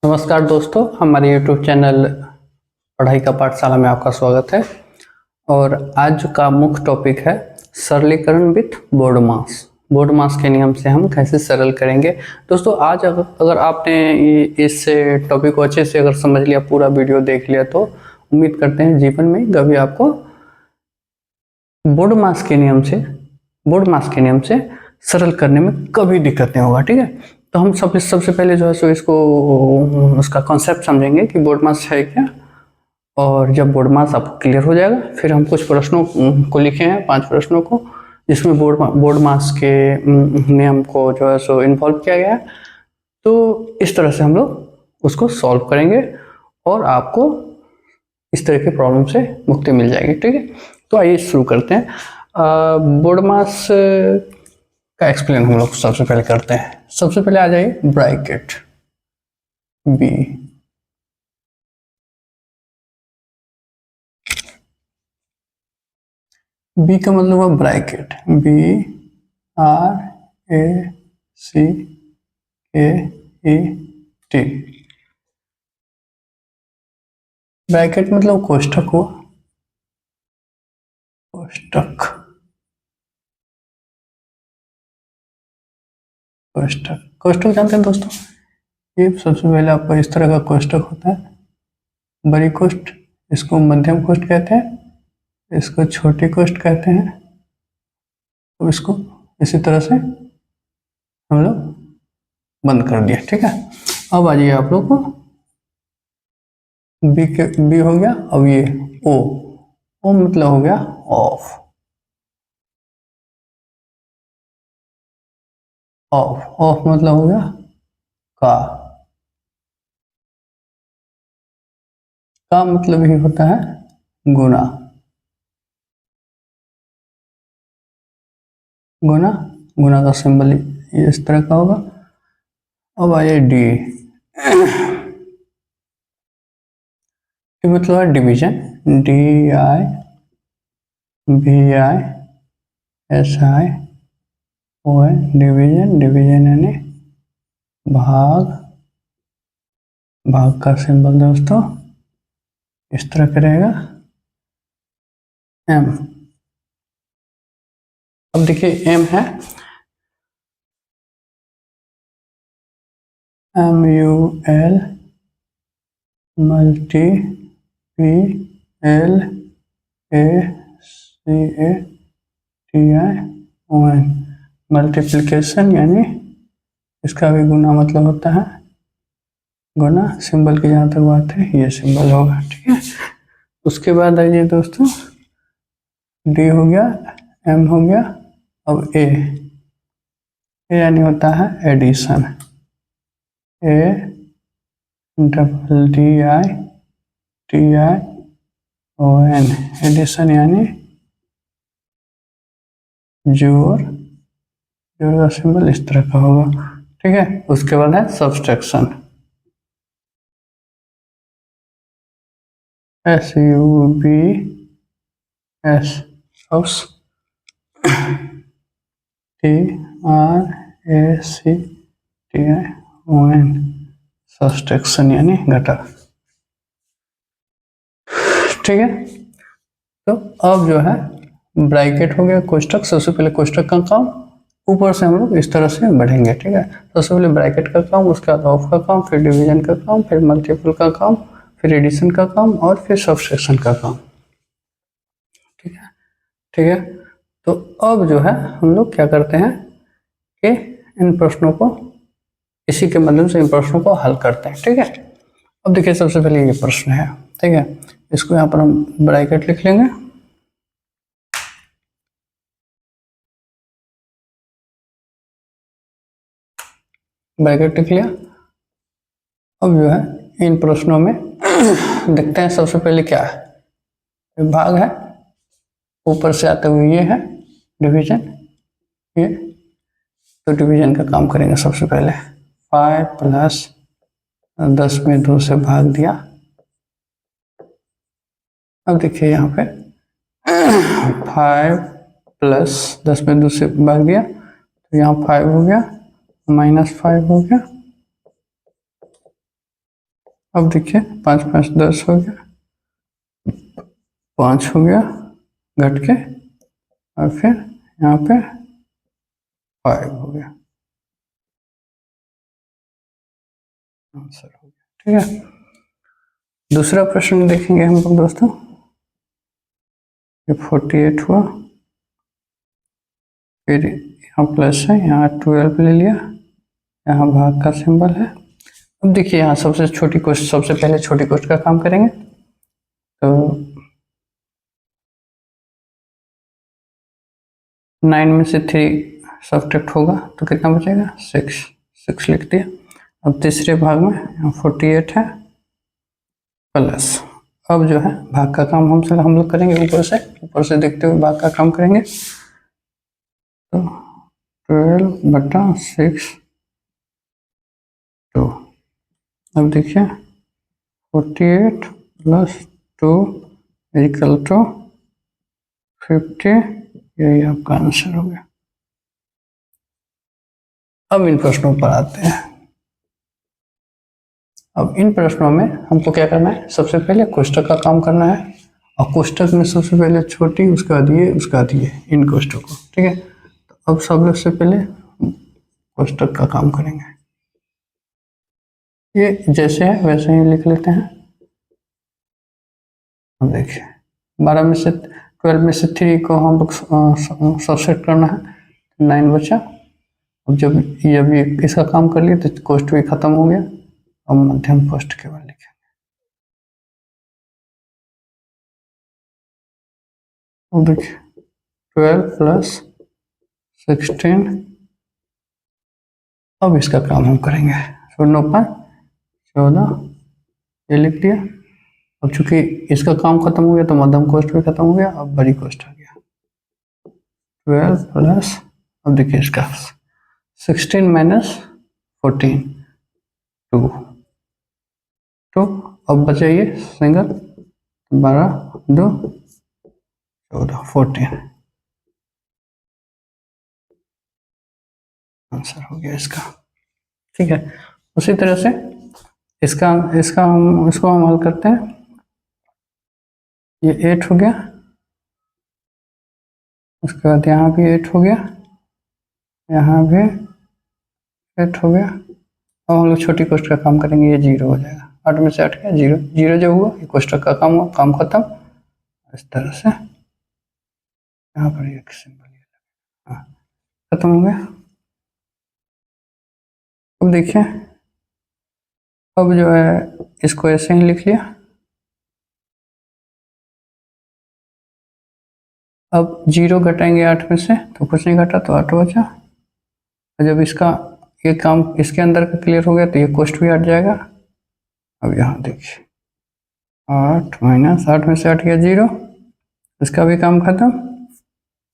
नमस्कार दोस्तों, हमारे YouTube चैनल पढ़ाई का पाठशाला में आपका स्वागत है। और आज का मुख्य टॉपिक है सरलीकरण विथ बोर्ड मास। बोर्ड मास के नियम से हम कैसे सरल करेंगे। दोस्तों, आज अगर आपने इस टॉपिक को अच्छे से अगर समझ लिया, पूरा वीडियो देख लिया, तो उम्मीद करते हैं जीवन में कभी आपको बोर्ड मास के नियम से सरल करने में कभी दिक्कत नहीं होगा। ठीक है, तो हम सबसे पहले जो है सो इसको उसका कॉन्सेप्ट समझेंगे कि बोर्ड मास है क्या। और जब बोर्ड मास आपको क्लियर हो जाएगा, फिर हम कुछ प्रश्नों को लिखे हैं, 5 प्रश्नों को, जिसमें बोर्ड मास के नियम को जो है सो इन्वॉल्व किया गया है। तो इस तरह से हम लोग उसको सॉल्व करेंगे और आपको इस तरह के प्रॉब्लम से मुक्ति मिल जाएगी। ठीक है, तो आइए शुरू करते हैं। बोर्ड मास का एक्सप्लेन हम लोग सबसे पहले करते हैं। सबसे पहले आ जाइए ब्रैकेट बी। बी का मतलब है ब्रैकेट, BRACKET ब्रैकेट मतलब कोष्ठक हुआ, कोष्ठक जानते हैं दोस्तों। ये सबसे पहले आपको इस तरह का कोष्ठक होता है, बड़ी कोष्ठ, इसको मध्यम कोष्ठ कहते हैं, इसको छोटी कोष्ठ कहते हैं। तो इसको इसी तरह से हम लोग बंद कर दिया। ठीक है, अब आ जाइए आप लोग को बी हो गया। अब ये ओ मतलब हो गया ऑफ। ऑफ मतलब हो गया का मतलब ही होता है गुना। गुना का सिंबल इस तरह का होगा। अब आइए डी मतलब है डिवीजन, DIVISION, डिवीजन यानी भाग का सिंबल दोस्तों इस तरह का रहेगा M। अब देखिए M है MUL PLACATION, मल्टीप्लिकेशन यानी इसका भी गुना मतलब होता है गुना। सिंबल की जहाँ तक बात है, ये सिंबल होगा। ठीक है, उसके बाद आइए दोस्तों, डी हो गया, एम हो गया। अब ए यानी होता है एडिशन, ADDITION, एडिशन यानी जोड़ का सिंबल इस तरह का होगा। ठीक है, उसके बाद है सब्सट्रैक्शन, SUBS, TRACTION, सब्सट्रैक्शन यानी घटा। ठीक है, तो अब जो है ब्रैकेट हो गया, कोष्ठक। सबसे पहले कोष्ठक का काम, ऊपर से हम लोग इस तरह से बढ़ेंगे। ठीक है, सबसे पहले ब्रैकेट का काम, उसके बाद ऑफ का काम, फिर डिवीजन का काम, फिर मल्टीपल का काम, फिर एडिशन का काम और फिर सब्सट्रैक्शन का काम। ठीक है, तो अब जो है हम लोग क्या करते हैं कि इन प्रश्नों को, इसी के माध्यम से इन प्रश्नों को हल करते हैं। ठीक है, अब देखिए सबसे पहले ये प्रश्न है। ठीक है, इसको यहाँ पर हम ब्रैकेट लिख लेंगे। ब्रैकेट लिख लिया। अब जो है इन प्रश्नों में देखते हैं सबसे पहले क्या है, भाग है, ऊपर से आते हुए ये है डिवीजन, ये तो डिवीजन का काम करेंगे सबसे पहले। 5 प्लस 10 में 2 से भाग दिया। अब देखिए यहाँ पे 5 प्लस 10 में 2 से भाग दिया, तो यहाँ 5 हो गया, -5 हो गया, अब देखिए 5 5 10 हो गया, 5 हो गया घट के, और फिर यहाँ पे 5 हो गया, आंसर हो गया। ठीक है, दूसरा प्रश्न देखेंगे हम लोग दोस्तों। ये 48 हुआ, फिर यहाँ प्लस है, यहाँ 12 ले लिया, यहाँ भाग का सिंबल है। अब देखिए यहाँ सबसे छोटी कोष्ट, सबसे पहले छोटी कोष्ट का काम करेंगे। तो 9 में से 3 सब्ट्रैक्ट होगा तो कितना बचेगा, 6 लिख दिया। अब तीसरे भाग में यहाँ 48 है प्लस, अब जो है भाग का काम हम लोग करेंगे, ऊपर से देखते हुए भाग का काम करेंगे। तो 12/6 2। अब देखिए 48 + 2 = 50, यही आपका आंसर हो गया। अब इन प्रश्नों पर आते हैं। अब इन प्रश्नों में हमको क्या करना है, सबसे पहले कोष्टक का काम करना है, और कोष्टक में सबसे पहले छोटी, उसके बाद ये इन कोष्टक को। ठीक है, तो अब सब लोग से पहले कोष्टक का काम करेंगे। ये जैसे है वैसे ही लिख लेते हैं। अब देखिए 12 में से 3 को हम लोग सबसेट करना है, 9 बचा। अब जब ये भी इसका काम कर लिया तो कोष्ट भी खत्म हो गया, अब मध्यम कोष्ट केवल लिखेंगे। अब देखिए 12 + 16, अब इसका काम हम करेंगे। 14 ये लिख दिया। अब चूंकि इसका काम खत्म हो गया तो मध्यम कोष्ट भी खत्म हो गया, अब बड़ी कोष्ट आ गया 12 +, अब देखिए इसका 16 - 14 2, तो अब बचा ये सिंगल, 12 2 14 14, आंसर हो गया इसका। ठीक है, उसी तरह से इसका इसको हम हल करते हैं। ये 8 हो गया, उसके बाद यहाँ भी 8 हो गया, यहाँ भी 8 हो गया। अब हम लोग छोटी कोष्ट का काम करेंगे, ये 0 हो जाएगा, 8 में से 8 गया 0, 0 जो हुआ ये कोष्टक का काम हुआ, काम खत्म। इस तरह से यहाँ पर एक सिंबल, हाँ खत्म हो गया। अब देखिए, अब जो है इसको ऐसे ही लिख लिया। अब 0 घटाएंगे 8 में से तो कुछ नहीं घटा, तो 8 बचा। और जब इसका ये काम इसके अंदर का क्लियर हो गया तो ये कोष्ट भी हट जाएगा। अब यहाँ देखिए 8 - 8 में से 8 गया 0, इसका भी काम खत्म।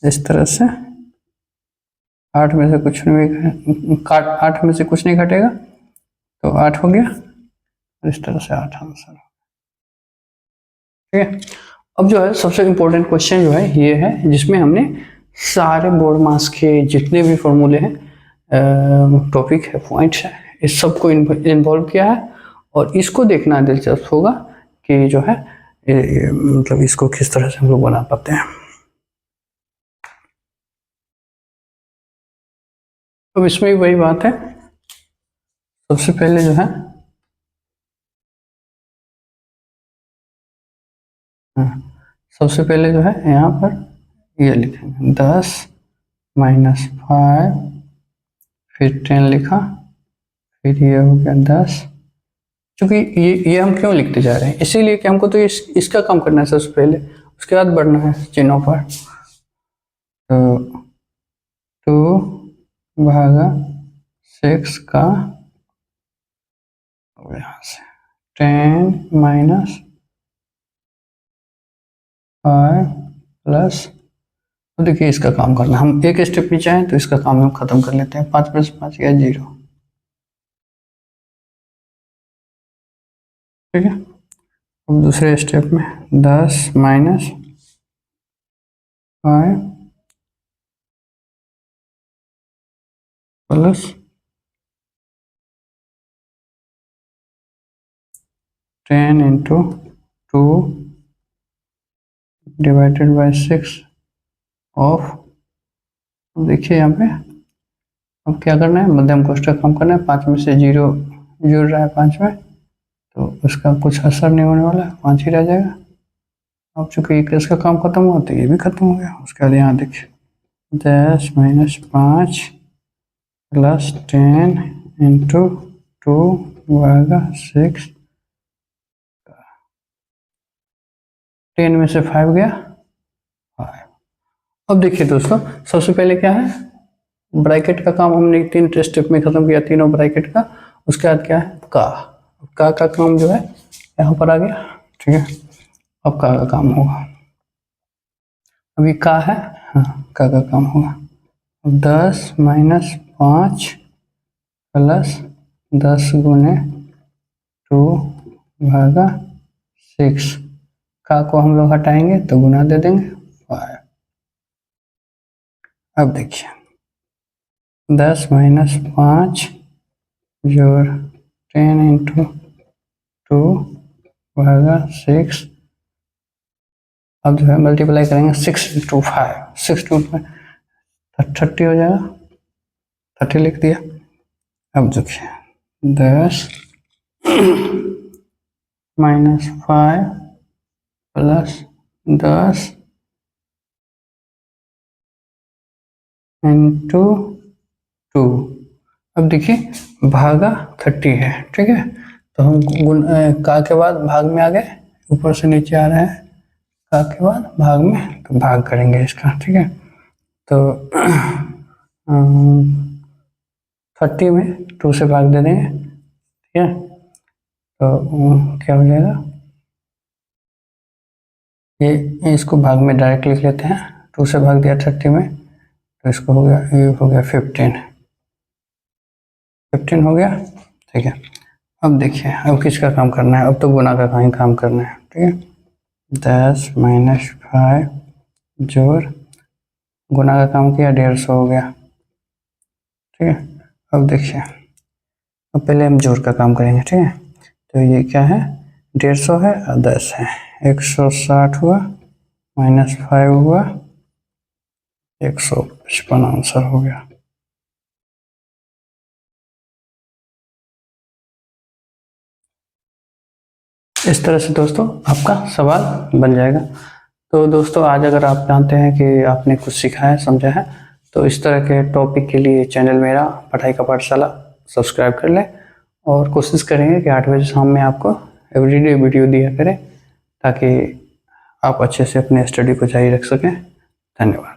इस तरह से 8 में से कुछ नहीं, 8 में से कुछ नहीं घटेगा तो 8 हो गया। इस तरह से 8 आंसर। ठीक है, अब जो है सबसे इम्पोर्टेंट क्वेश्चन जो है ये है, जिसमें हमने सारे बोर्ड मास के जितने भी फॉर्मूले हैं, टॉपिक है, पॉइंट्स है, इस सबको इन्वॉल्व किया है। और इसको देखना दिलचस्प होगा कि जो है मतलब इसको किस तरह से हम लोग बना पाते हैं। तो इसमें भी वही बात है, सबसे पहले जो है सबसे पहले जो है यहाँ पर ये लिखेंगे 10 - 5, फिर 10 लिखा, फिर ये हो गया 10। क्योंकि ये हम क्यों लिखते जा रहे हैं, इसीलिए कि हमको तो इसका काम करना है सबसे पहले, उसके बाद बढ़ना है चिन्हों पर। तो 2/6 का यहाँ से 10 - 5 प्लस, तो देखिए इसका काम करना, हम एक स्टेप नीचे आए तो इसका काम हम खत्म कर लेते हैं। 5 + 5 गया 0। ठीक है, अब दूसरे स्टेप में 10 - 5 plus 10 into 2 divided by 6 of, देखिए यहाँ पे अब क्या करना है, मध्यम कोष्ठक कम करना है। 5 में से 0 जुड़ रहा है 5 में, तो उसका कुछ असर नहीं होने वाला है, 5 ही रह जाएगा। अब चूंकि इसका काम खत्म हुआ तो ये भी खत्म हो गया। उसके बाद यहाँ देखिए 10 माइनस 5 प्लस 10 इंटू 2 बराबर 6, 10 में से 5 गया 5। अब देखिए दोस्तों, सबसे पहले क्या है, ब्रैकेट का काम हमने 3 स्टेप में खत्म किया, तीनों ब्रैकेट का। उसके बाद क्या है, का काम जो है यहाँ पर आ गया, ठीक है। अब का काम होगा, अभी का है, हाँ का काम होगा। 10 माइनस 5 प्लस 10 गुने 2 भागा 6, का को हम लोग हटाएंगे तो गुना दे देंगे 5। अब देखिए 10 माइनस 5 जोड़ 10 इंटू 2 भागा 6, अब जो है मल्टीप्लाई करेंगे 6 इंटू 5, 6 टू 30 हो जाएगा, 30 लिख दिया। अब देखिए 10 माइनस 5 प्लस 10 इंटू 2, अब देखिए भागा 30 है, ठीक है। तो हम का के बाद भाग में आ गए, ऊपर से नीचे आ रहे हैं, का के बाद भाग में, तो भाग करेंगे इसका, ठीक है। तो 30 में 2 से भाग दे देंगे, ठीक है। तो क्या हो जाएगा, ये इसको भाग में डायरेक्ट लिख लेते हैं। 2 से भाग दिया 30 में, तो इसको हो गया, ये हो गया 15 हो गया, ठीक है। अब देखिए अब किसका काम करना है, अब तो गुना का ही काम करना है, ठीक है। 10 माइनस 5 जोड़, गुना का काम किया 150 हो गया, ठीक है। अब देखिए, अब पहले हम जोड़ का काम करेंगे, ठीक है। तो ये क्या है, 150 है और 10 है, 160 हुआ माइनस 5 हुआ 155 आंसर हो गया। इस तरह से दोस्तों आपका सवाल बन जाएगा। तो दोस्तों आज अगर आप जानते हैं कि आपने कुछ सीखा है, समझा है, तो इस तरह के टॉपिक के लिए चैनल मेरा पढ़ाई का पाठशाला सब्सक्राइब कर लें, और कोशिश करेंगे कि 8 बजे शाम में आपको एवरीडे वीडियो दिया करें, ताकि आप अच्छे से अपने स्टडी को जारी रख सकें। धन्यवाद।